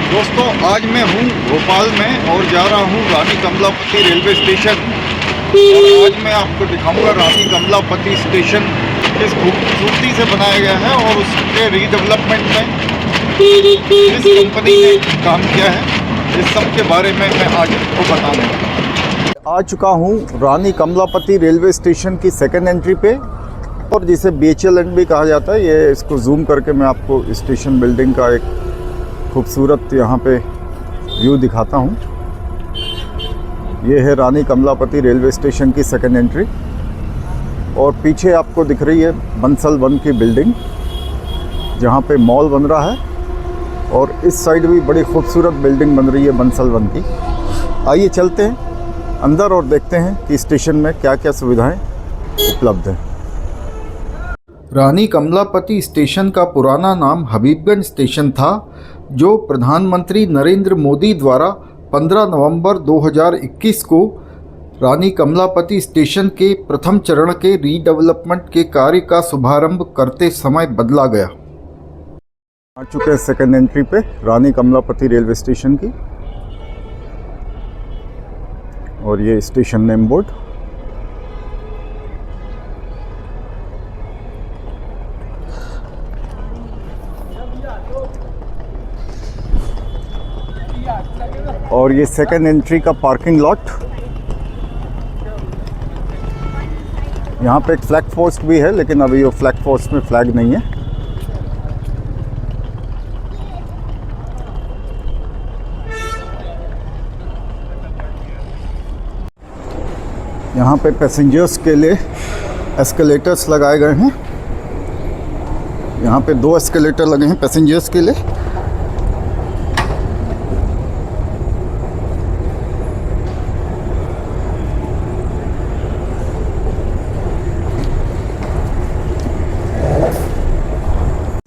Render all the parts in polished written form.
दोस्तों, आज मैं हूँ भोपाल में और जा रहा हूँ रानी कमलापति रेलवे स्टेशन। और आज मैं आपको दिखाऊंगा रानी कमलापति स्टेशन किस खूबसूरती से बनाया गया है और उसके रीडेवलपमेंट में किस कंपनी ने काम किया है। इस सब के बारे में मैं आज आपको बताऊंगा। आ चुका हूँ रानी कमलापति रेलवे स्टेशन की सेकेंड एंट्री पे, और जिसे BHL एंड भी कहा जाता है। ये इसको जूम करके मैं आपको स्टेशन बिल्डिंग का एक खूबसूरत यहाँ पे व्यू दिखाता हूँ। ये है रानी कमलापति रेलवे स्टेशन की सेकेंड एंट्री, और पीछे आपको दिख रही है बंसल 1 की बिल्डिंग, जहाँ पे मॉल बन रहा है। और इस साइड भी बड़ी खूबसूरत बिल्डिंग बन रही है बंसल 1 की। आइए चलते हैं अंदर और देखते हैं कि स्टेशन में क्या क्या सुविधाएं उपलब्ध हैं। रानी कमलापति स्टेशन का पुराना नाम हबीबगंज स्टेशन था, जो प्रधानमंत्री नरेंद्र मोदी द्वारा 15 नवंबर 2021 को रानी कमलापति स्टेशन के प्रथम चरण के रीडेवलपमेंट के कार्य का शुभारंभ करते समय बदला गया। आ चुके हैं सेकेंड एंट्री पे रानी कमलापति रेलवे स्टेशन की, और ये स्टेशन नेम बोर्ड। और ये सेकेंड एंट्री का पार्किंग लॉट। यहाँ पे एक फ्लैग पोस्ट भी है, लेकिन अभी वो फ्लैग पोस्ट में फ्लैग नहीं है। यहाँ पे पैसेंजर्स के लिए एस्केलेटर्स लगाए गए हैं। यहाँ पे 2 एस्केलेटर लगे हैं पैसेंजर्स के लिए।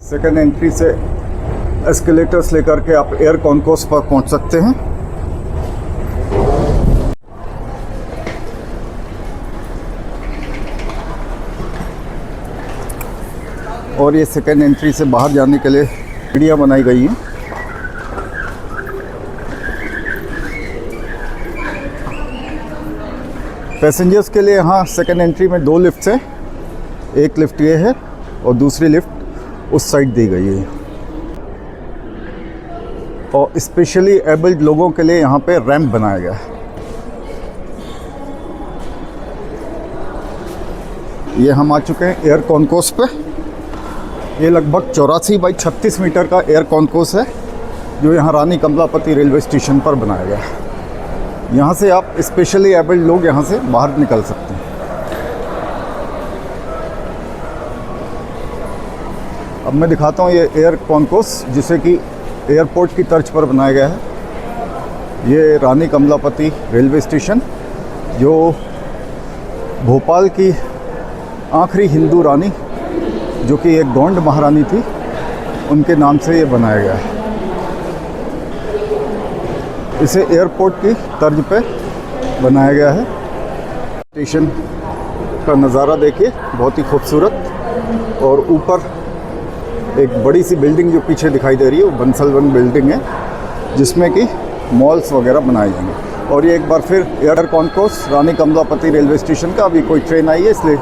सेकेंड एंट्री से एस्केलेटर्स लेकर के आप एयर कॉन्कोर्स पर पहुंच सकते हैं। और ये सेकेंड एंट्री से बाहर जाने के लिए सीढ़ियां बनाई गई हैं। पैसेंजर्स के लिए यहाँ सेकेंड एंट्री में 2 लिफ्ट्स हैं। एक लिफ्ट ये है और दूसरी लिफ्ट उस साइड दी गई है। और स्पेशली एबल्ड लोगों के लिए यहाँ पे रैंप बनाया गया है। ये हम आ चुके हैं एयर कॉन्कोर्स पे। ये लगभग 84 बाई 36 मीटर का एयर कॉन्कोर्स है, जो यहाँ रानी कमलापति रेलवे स्टेशन पर बनाया गया है। यहाँ से आप स्पेशली एबल्ड लोग यहाँ से बाहर निकल सकते हैं। अब मैं दिखाता हूँ ये एयर कॉन्कोर्स, जिसे कि एयरपोर्ट की तर्ज पर बनाया गया है। ये रानी कमलापति रेलवे स्टेशन, जो भोपाल की आखिरी हिंदू रानी, जो कि एक गोंड महारानी थी, उनके नाम से ये बनाया गया है। इसे एयरपोर्ट की तर्ज पे बनाया गया है। स्टेशन का नज़ारा देखिए, बहुत ही खूबसूरत। और ऊपर एक बड़ी सी बिल्डिंग जो पीछे दिखाई दे रही है, वो बंसल 1 बिल्डिंग है, जिसमें कि मॉल्स वगैरह बनाए जाएंगे। और ये एक बार फिर एयर कॉन्कोर्स रानी कमलापति रेलवे स्टेशन का। अभी कोई ट्रेन आई है, इसलिए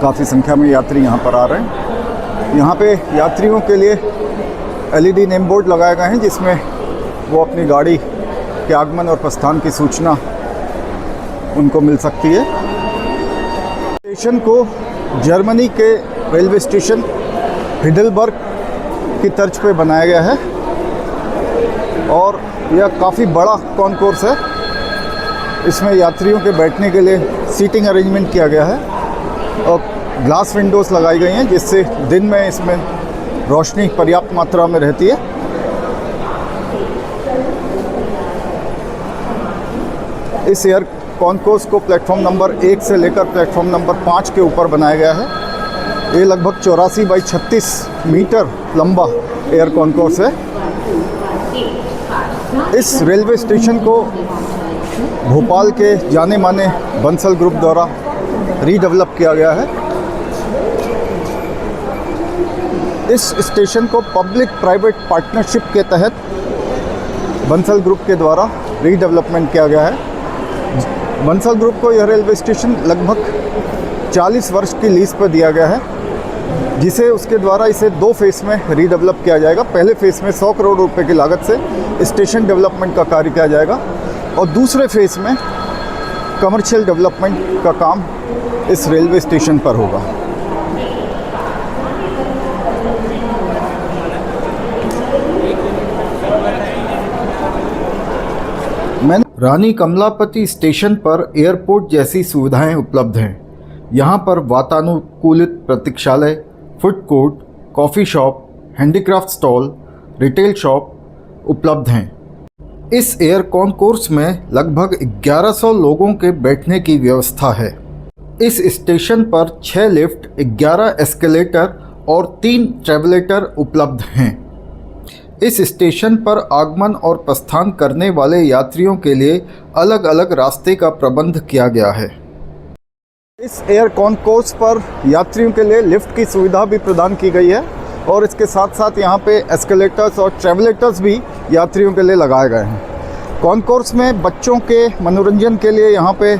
काफ़ी संख्या में यात्री यहाँ पर आ रहे हैं। यहाँ पे यात्रियों के लिए LED नेम बोर्ड लगाए गए हैं, जिसमें वो अपनी गाड़ी के आगमन और प्रस्थान की सूचना उनको मिल सकती है। स्टेशन को जर्मनी के रेलवे स्टेशन हिडेलबर्ग की तर्ज पे बनाया गया है, और यह काफ़ी बड़ा कॉन्कोर्स है। इसमें यात्रियों के बैठने के लिए सीटिंग अरेंजमेंट किया गया है, और ग्लास विंडोज़ लगाई गई हैं, जिससे दिन में इसमें रोशनी पर्याप्त मात्रा में रहती है। इस एयर कॉन्कोर्स को प्लेटफॉर्म नंबर 1 से लेकर प्लेटफॉर्म नंबर 5 के ऊपर बनाया गया है। ये लगभग 84 बाई 36 मीटर लंबा एयर कॉन्कोर्स है। इस रेलवे स्टेशन को भोपाल के जाने माने बंसल ग्रुप द्वारा रीडेवलप किया गया है। इस स्टेशन को पब्लिक प्राइवेट पार्टनरशिप के तहत बंसल ग्रुप के द्वारा रीडेवलपमेंट किया गया है। बंसल ग्रुप को यह रेलवे स्टेशन लगभग 40 वर्ष की लीज पर दिया गया है, जिसे उसके द्वारा इसे 2 फेस में रीडेवलप किया जाएगा। पहले फेस में 100 करोड़ रुपए की लागत से स्टेशन डेवलपमेंट का कार्य किया जाएगा और दूसरे फेस में कमर्शियल डेवलपमेंट का काम इस रेलवे स्टेशन पर होगा। रानी कमलापति स्टेशन पर एयरपोर्ट जैसी सुविधाएं उपलब्ध हैं। यहाँ पर वातानुकूलित प्रतीक्षालय, food court, coffee shop, handicraft stall, retail shop उपलब्ध हैं। इस एयर कॉन्कोर्स में लगभग 1100 लोगों के बैठने की व्यवस्था है। इस स्टेशन पर 6 लिफ्ट, 11 एस्केलेटर और 3 ट्रेवलेटर उपलब्ध हैं। इस स्टेशन पर आगमन और प्रस्थान करने वाले यात्रियों के लिए अलग अलग रास्ते का प्रबंध किया गया है। इस एयर कॉन्कोर्स पर यात्रियों के लिए लिफ्ट की सुविधा भी प्रदान की गई है और इसके साथ साथ यहाँ पे एस्केलेटर्स और ट्रेवलेटर्स भी यात्रियों के लिए लगाए गए हैं। कॉन्कोर्स में बच्चों के मनोरंजन के लिए यहाँ पे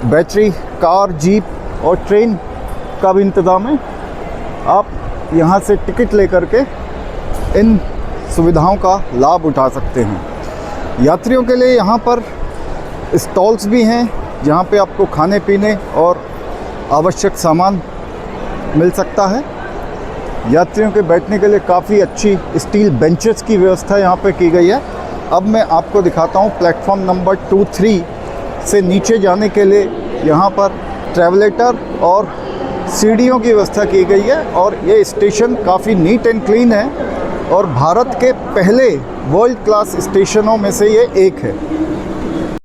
बैटरी कार, जीप और ट्रेन का भी इंतज़ाम है। आप यहाँ से टिकट लेकर के इन सुविधाओं का लाभ उठा सकते हैं। यात्रियों के लिए यहाँ पर स्टॉल्स भी हैं, जहाँ पे आपको खाने पीने और आवश्यक सामान मिल सकता है। यात्रियों के बैठने के लिए काफ़ी अच्छी स्टील बेंचेस की व्यवस्था यहाँ पे की गई है। अब मैं आपको दिखाता हूँ प्लेटफॉर्म नंबर 2-3 से नीचे जाने के लिए यहाँ पर ट्रेवलेटर और सीढ़ियों की व्यवस्था की गई है और ये स्टेशन काफ़ी नीट एंड क्लीन है और भारत के पहले वर्ल्ड क्लास स्टेशनों में से ये एक है।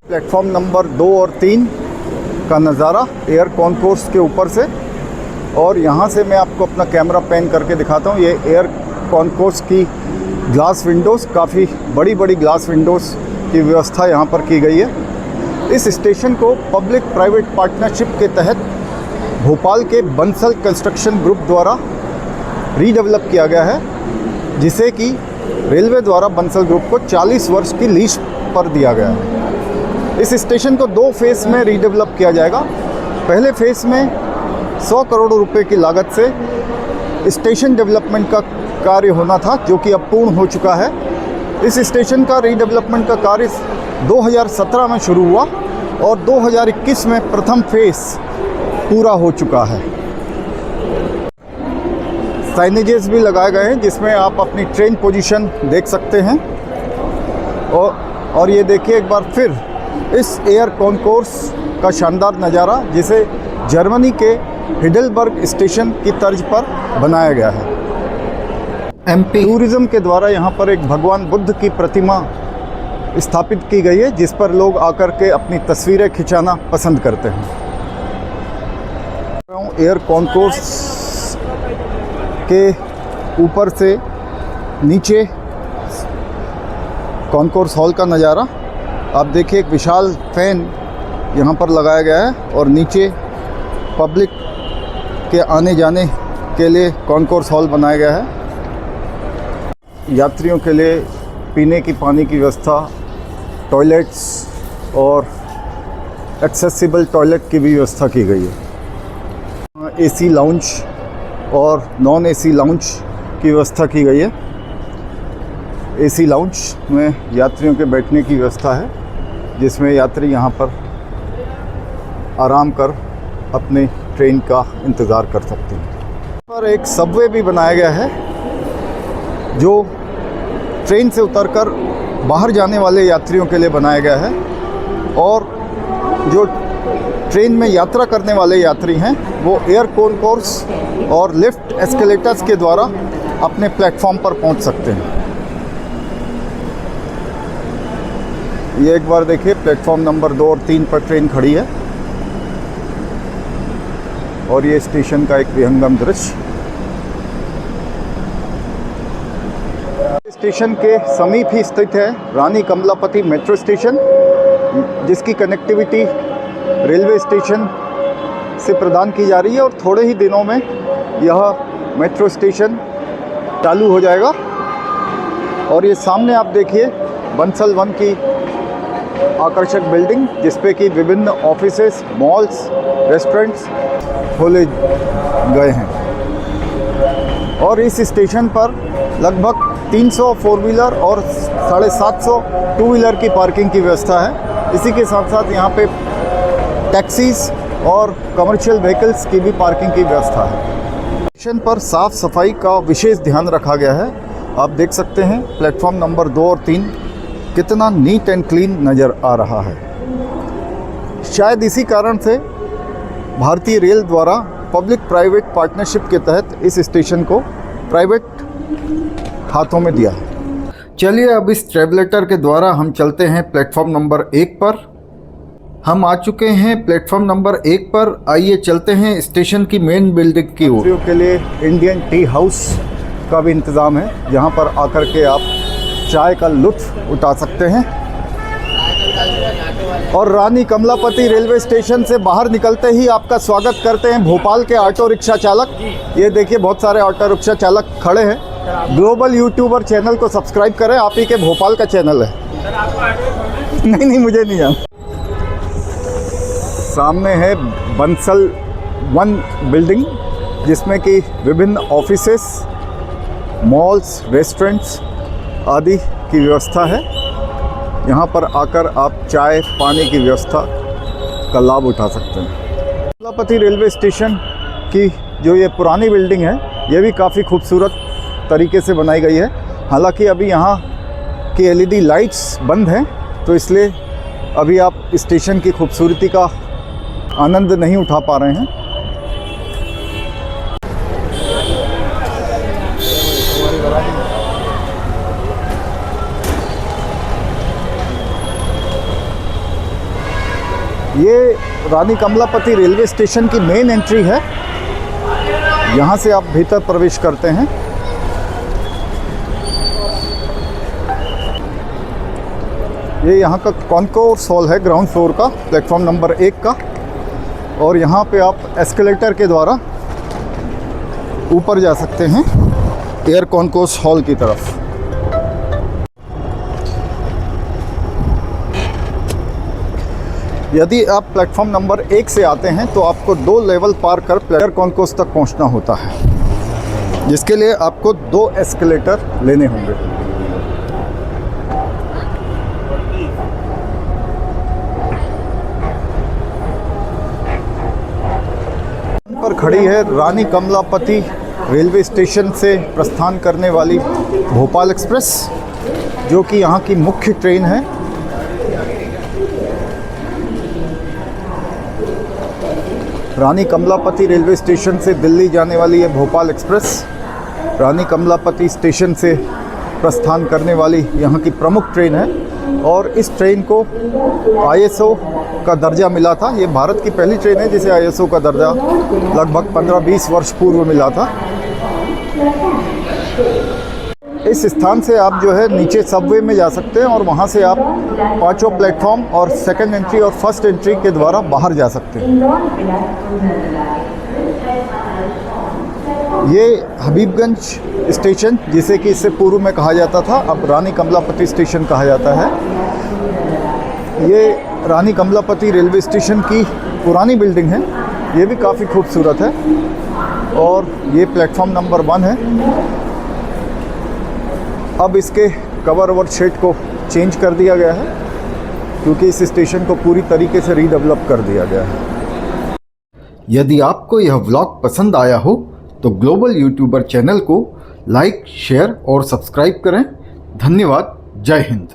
प्लेटफॉर्म नंबर 2 और 3 का नज़ारा एयर कॉन्कोर्स के ऊपर से, और यहाँ से मैं आपको अपना कैमरा पैन करके दिखाता हूँ। ये एयर कॉन्कोर्स की ग्लास विंडोज़, काफ़ी बड़ी बड़ी ग्लास विंडोज़ की व्यवस्था यहाँ पर की गई है। इस स्टेशन को पब्लिक प्राइवेट पार्टनरशिप के तहत भोपाल के बंसल कंस्ट्रक्शन ग्रुप द्वारा रीडेवलप किया गया है, जिसे कि रेलवे द्वारा बंसल ग्रुप को 40 वर्ष की लीज पर दिया गया है। इस स्टेशन को 2 फेस में रीडेवलप किया जाएगा। पहले फेस में 100 करोड़ रुपए की लागत से स्टेशन डेवलपमेंट का कार्य होना था, जो कि अब पूर्ण हो चुका है। इस स्टेशन का रीडेवलपमेंट का कार्य 2017 में शुरू हुआ और 2021 में प्रथम फेस पूरा हो चुका है। साइनेजेस भी लगाए गए हैं जिसमें आप अपनी ट्रेन पोजीशन देख सकते हैं। और ये देखिए एक बार फिर इस एयर कॉन्कोर्स का शानदार नज़ारा, जिसे जर्मनी के हिडेलबर्ग स्टेशन की तर्ज पर बनाया गया है। एमपी टूरिज़्म के द्वारा यहाँ पर एक भगवान बुद्ध की प्रतिमा स्थापित की गई है, जिस पर लोग आकर के अपनी तस्वीरें खिंचाना पसंद करते हैं। एयर कॉन्कोर्स के ऊपर से नीचे कॉन्कोर्स हॉल का नज़ारा आप देखिए। एक विशाल फैन यहाँ पर लगाया गया है और नीचे पब्लिक के आने जाने के लिए कॉन्कोर्स हॉल बनाया गया है। यात्रियों के लिए पीने की पानी की व्यवस्था, टॉयलेट्स और एक्सेसिबल टॉयलेट की भी व्यवस्था की गई है। एसी लाउंज और नॉन एसी लाउंज की व्यवस्था की गई है। एसी लाउंज में यात्रियों के बैठने की व्यवस्था है, जिसमें यात्री यहाँ पर आराम कर अपने ट्रेन का इंतज़ार कर सकते हैं। पर एक सबवे भी बनाया गया है, जो ट्रेन से उतरकर बाहर जाने वाले यात्रियों के लिए बनाया गया है, और जो ट्रेन में यात्रा करने वाले यात्री हैं वो एयर कॉन्कोर्स और लिफ्ट एस्केलेटर्स के द्वारा अपने प्लेटफॉर्म पर पहुंच सकते हैं। ये एक बार देखिए, प्लेटफॉर्म नंबर 2 और 3 पर ट्रेन खड़ी है और ये स्टेशन का एक विहंगम दृश्य। स्टेशन के समीप ही स्थित है रानी कमलापति मेट्रो स्टेशन, जिसकी कनेक्टिविटी रेलवे स्टेशन से प्रदान की जा रही है और थोड़े ही दिनों में यह मेट्रो स्टेशन चालू हो जाएगा। और ये सामने आप देखिए बंसल 1 की आकर्षक बिल्डिंग, जिसपे कि विभिन्न ऑफिसेस, मॉल्स, रेस्टोरेंट्स खोले गए हैं। और इस स्टेशन पर लगभग 300 फोर व्हीलर और 750 टू व्हीलर की पार्किंग की व्यवस्था है। इसी के साथ साथ यहाँ पे टैक्सीज और कमर्शियल व्हीकल्स की भी पार्किंग की व्यवस्था है। स्टेशन पर साफ़ सफाई का विशेष ध्यान रखा गया है। आप देख सकते हैं प्लेटफॉर्म नंबर 2 और 3 कितना नीट एंड क्लीन नज़र आ रहा है। शायद इसी कारण से भारतीय रेल द्वारा पब्लिक प्राइवेट पार्टनरशिप के तहत इस स्टेशन को प्राइवेट हाथों में दिया है। चलिए अब इस ट्रेवलेटर के द्वारा हम चलते हैं प्लेटफॉर्म नंबर 1 पर। हम आ चुके हैं प्लेटफॉर्म नंबर 1 पर। आइए चलते हैं स्टेशन की मेन बिल्डिंग की ओर। के लिए इंडियन टी हाउस का भी इंतज़ाम है, जहां पर आकर के आप चाय का लुत्फ़ उठा सकते हैं। और रानी कमलापति रेलवे स्टेशन से बाहर निकलते ही आपका स्वागत करते हैं भोपाल के ऑटो रिक्शा चालक। ये देखिए बहुत सारे ऑटो रिक्शा चालक खड़े हैं। ग्लोबल यूट्यूबर चैनल को सब्सक्राइब करें, आप ही के भोपाल का चैनल है। नहीं मुझे नहीं जानना। सामने है बंसल 1 बिल्डिंग, जिसमें कि विभिन्न ऑफिसेस, मॉल्स, रेस्टोरेंट्स आदि की व्यवस्था है। यहाँ पर आकर आप चाय पानी की व्यवस्था का लाभ उठा सकते हैं। कमलापति रेलवे स्टेशन की जो ये पुरानी बिल्डिंग है, ये भी काफ़ी खूबसूरत तरीके से बनाई गई है। हालांकि अभी यहाँ की LED लाइट्स बंद हैं, तो इसलिए अभी आप स्टेशन की खूबसूरती का आनंद नहीं उठा पा रहे हैं। ये रानी कमलापति रेलवे स्टेशन की मेन एंट्री है। यहाँ से आप भीतर प्रवेश करते हैं। ये यहाँ का कॉन्कोर्स हॉल है, ग्राउंड फ्लोर का, प्लेटफॉर्म नंबर 1 का। और यहाँ पे आप एस्केलेटर के द्वारा ऊपर जा सकते हैं एयर कॉन्कोर्स हॉल की तरफ। यदि आप प्लेटफॉर्म नंबर 1 से आते हैं तो आपको 2 लेवल पार कर एयर कॉन्कोर्स तक पहुँचना होता है, जिसके लिए आपको 2 एस्केलेटर लेने होंगे। पर खड़ी है रानी कमलापति रेलवे स्टेशन से प्रस्थान करने वाली भोपाल एक्सप्रेस, जो कि यहाँ की मुख्य ट्रेन है। रानी कमलापति रेलवे स्टेशन से दिल्ली जाने वाली ये भोपाल एक्सप्रेस रानी कमलापति स्टेशन से प्रस्थान करने वाली यहाँ की प्रमुख ट्रेन है। और इस ट्रेन को ISO का दर्जा मिला था। ये भारत की पहली ट्रेन है जिसे ISO का दर्जा लगभग 15-20 वर्ष पूर्व मिला था। इस स्थान से आप जो है नीचे सबवे में जा सकते हैं और वहाँ से आप 5 प्लेटफॉर्म और सेकंड एंट्री और फर्स्ट एंट्री के द्वारा बाहर जा सकते हैं। ये हबीबगंज स्टेशन, जिसे कि इससे पूर्व में कहा जाता था, अब रानी कमलापति स्टेशन कहा जाता है। ये रानी कमलापति रेलवे स्टेशन की पुरानी बिल्डिंग है। ये भी काफ़ी खूबसूरत है। और ये प्लेटफॉर्म नंबर 1 है। अब इसके कवर ओवर शेड को चेंज कर दिया गया है, क्योंकि इस स्टेशन को पूरी तरीके से रीडेवलप कर दिया गया है। यदि आपको यह व्लॉग पसंद आया हो तो ग्लोबल यूट्यूबर चैनल को लाइक, शेयर और सब्सक्राइब करें। धन्यवाद। जय हिंद।